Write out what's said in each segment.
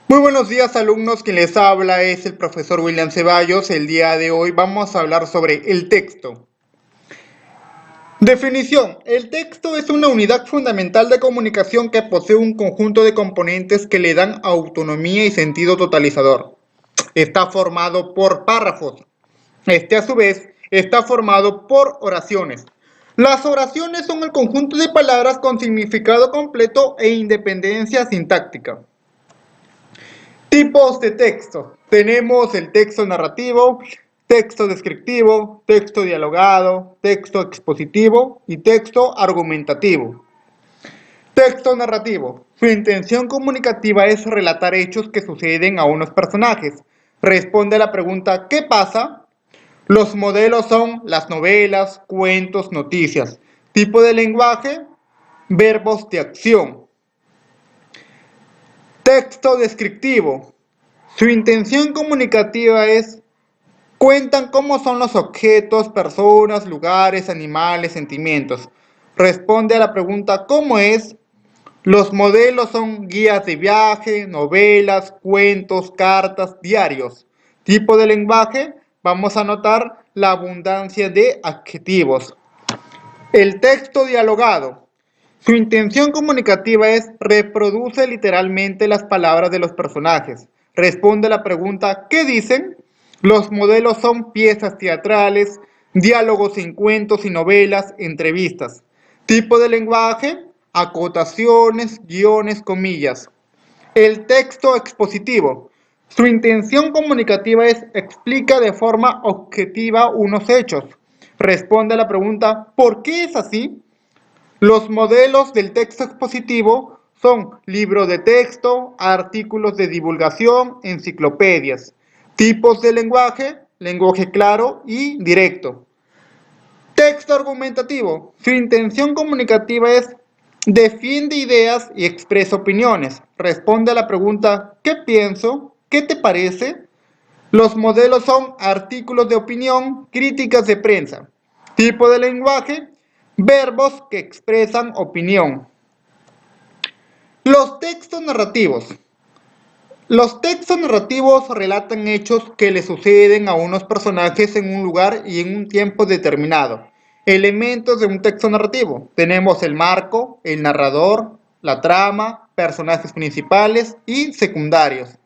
Muy buenos días, alumnos. Quien les habla es el profesor William Ceballos. El día de hoy vamos a hablar sobre el texto. Definición. El texto es una unidad fundamental de comunicación que posee un conjunto de componentes que le dan autonomía y sentido totalizador. Está formado por párrafos. A su vez, está formado por oraciones. Las oraciones son el conjunto de palabras con significado completo e independencia sintáctica. Tipos de texto. Tenemos el texto narrativo, texto descriptivo, texto dialogado, texto expositivo y texto argumentativo. Texto narrativo. Su intención comunicativa es relatar hechos que suceden a unos personajes. Responde a la pregunta ¿qué pasa? Los modelos son las novelas, cuentos, noticias. Tipo de lenguaje, verbos de acción. Texto descriptivo. Su intención comunicativa es cuentan cómo son los objetos, personas, lugares, animales, sentimientos. Responde a la pregunta ¿cómo es? Los modelos son guías de viaje, novelas, cuentos, cartas, diarios. Tipo de lenguaje, vamos a notar la abundancia de adjetivos. El texto dialogado. Su intención comunicativa es reproduce literalmente las palabras de los personajes. Responde a la pregunta ¿qué dicen? Los modelos son piezas teatrales, diálogos en cuentos y novelas, entrevistas. Tipo de lenguaje, acotaciones, guiones, comillas. El texto expositivo. Su intención comunicativa es explica de forma objetiva unos hechos. Responde a la pregunta ¿por qué es así? Los modelos del texto expositivo son libros de texto, artículos de divulgación, enciclopedias. Tipos de lenguaje, lenguaje claro y directo. Texto argumentativo. Su intención comunicativa es defiende ideas y expresa opiniones. Responde a la pregunta ¿qué pienso? ¿Qué te parece? Los modelos son artículos de opinión, críticas de prensa. Tipo de lenguaje, verbos que expresan opinión. Los textos narrativos. Los textos narrativos relatan hechos que le suceden a unos personajes en un lugar y en un tiempo determinado. Elementos de un texto narrativo. Tenemos el marco, el narrador, la trama, personajes principales y secundarios.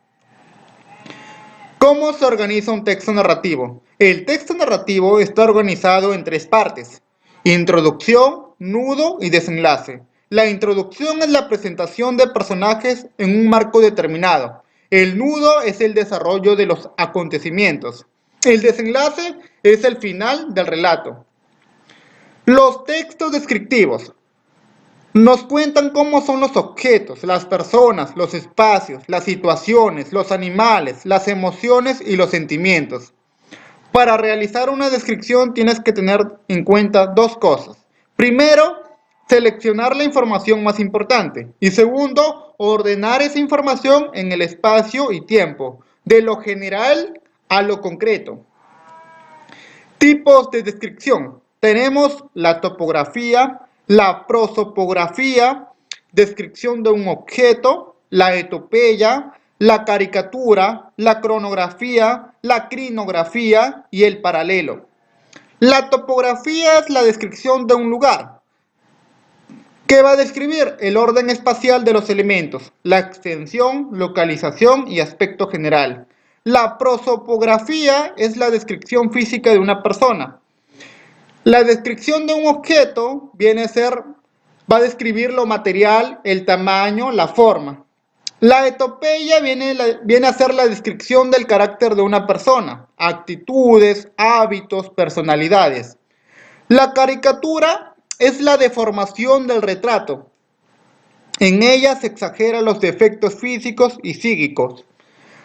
¿Cómo se organiza un texto narrativo? El texto narrativo está organizado en tres partes: introducción, nudo y desenlace. La introducción es la presentación de personajes en un marco determinado. El nudo es el desarrollo de los acontecimientos. El desenlace es el final del relato. Los textos descriptivos nos cuentan cómo son los objetos, las personas, los espacios, las situaciones, los animales, las emociones y los sentimientos. Para realizar una descripción tienes que tener en cuenta dos cosas. Primero, seleccionar la información más importante. Y segundo, ordenar esa información en el espacio y tiempo, de lo general a lo concreto. Tipos de descripción. Tenemos la topografía, la prosopografía, descripción de un objeto, la etopeya, la caricatura, la cronografía, la crinografía y el paralelo. La topografía es la descripción de un lugar. ¿Qué va a describir? El orden espacial de los elementos, la extensión, localización y aspecto general. La prosopografía es la descripción física de una persona. La descripción de un objeto va a describir lo material, el tamaño, la forma. La etopeya viene a ser la descripción del carácter de una persona, actitudes, hábitos, personalidades. La caricatura es la deformación del retrato. En ella se exageran los defectos físicos y psíquicos.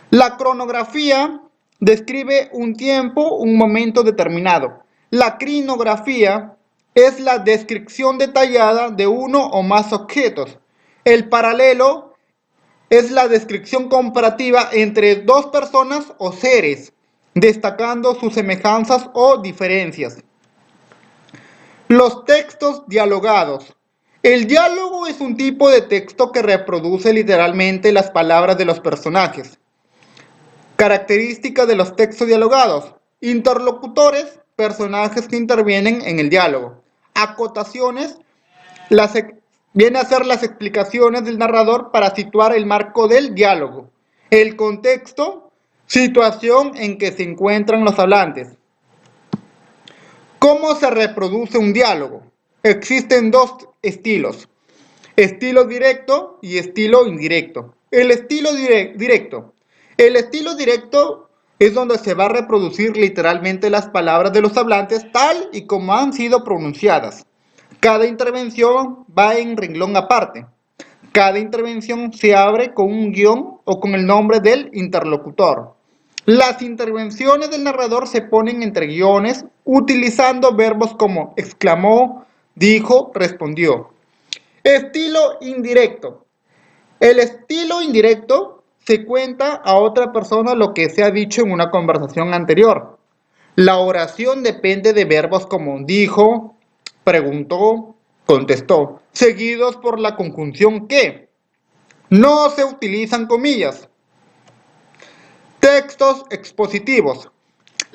La cronografía describe un tiempo, un momento determinado. La crinografía es la descripción detallada de uno o más objetos. El paralelo es la descripción comparativa entre dos personas o seres, destacando sus semejanzas o diferencias. Los textos dialogados. El diálogo es un tipo de texto que reproduce literalmente las palabras de los personajes. Características de los textos dialogados. Interlocutores, personajes que intervienen en el diálogo. Acotaciones, viene a ser las explicaciones del narrador para situar el marco del diálogo. El contexto, situación en que se encuentran los hablantes. ¿Cómo se reproduce un diálogo? Existen dos estilos, estilo directo y estilo indirecto. El estilo directo. El estilo directo es donde se va a reproducir literalmente las palabras de los hablantes tal y como han sido pronunciadas. Cada intervención va en renglón aparte. Cada intervención se abre con un guión o con el nombre del interlocutor. Las intervenciones del narrador se ponen entre guiones utilizando verbos como exclamó, dijo, respondió. Estilo indirecto. El estilo indirecto se cuenta a otra persona lo que se ha dicho en una conversación anterior. La oración depende de verbos como dijo, preguntó, contestó, seguidos por la conjunción que. No se utilizan comillas. Textos expositivos.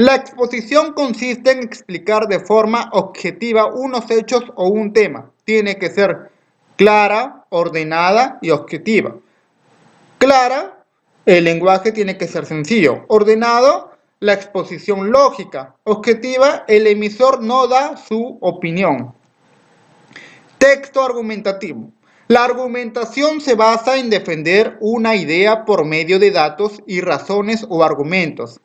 La exposición consiste en explicar de forma objetiva unos hechos o un tema. Tiene que ser clara, ordenada y objetiva. Clara, el lenguaje tiene que ser sencillo. Ordenado, la exposición lógica. Objetiva, el emisor no da su opinión. Texto argumentativo. La argumentación se basa en defender una idea por medio de datos y razones o argumentos.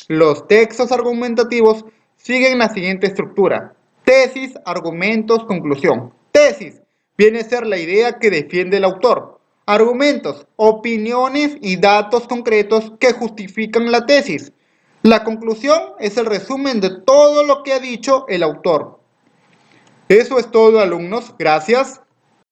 Los textos argumentativos siguen la siguiente estructura. Tesis, argumentos, conclusión. Tesis viene a ser la idea que defiende el autor. Argumentos, opiniones y datos concretos que justifican la tesis. La conclusión es el resumen de todo lo que ha dicho el autor. Eso es todo, alumnos. Gracias.